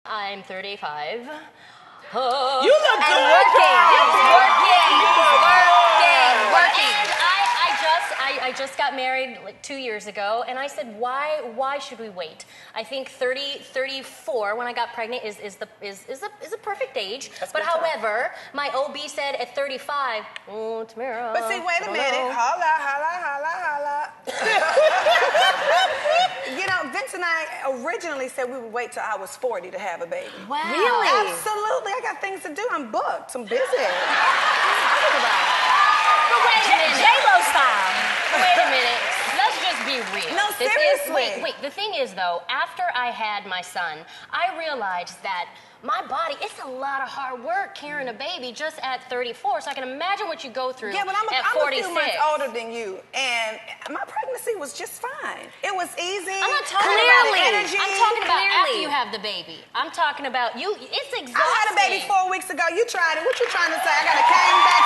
I'm 35. Oh. You look good. Working. And I just got married like 2 years ago, and I said, why should we wait? I think 34 when I got pregnant is a perfect age. But however, my OB said at 35, Tamara. But see, wait a minute. Holla. You know, Vince and I originally said we would wait till I was 40 to have a baby. Wow. Really? Absolutely. I got things to do. I'm booked. I'm busy. Think about it. But wait a minute. J-Lo style. Wait a minute. Let's just be real. No, seriously. Wait. The thing is, though, after I had my son, I realized that my body, it's a lot of hard work carrying a baby just at 34. So I can imagine what you go through Yeah, but I'm at a 46. few months older than you, and my pregnancy was just fine. It was easy. I'm not talking about energy. I'm talking about after you have the baby. I'm talking about you. It's exhausting. I had a baby 4 weeks ago. You tried it. What you trying to say? I got a cane back.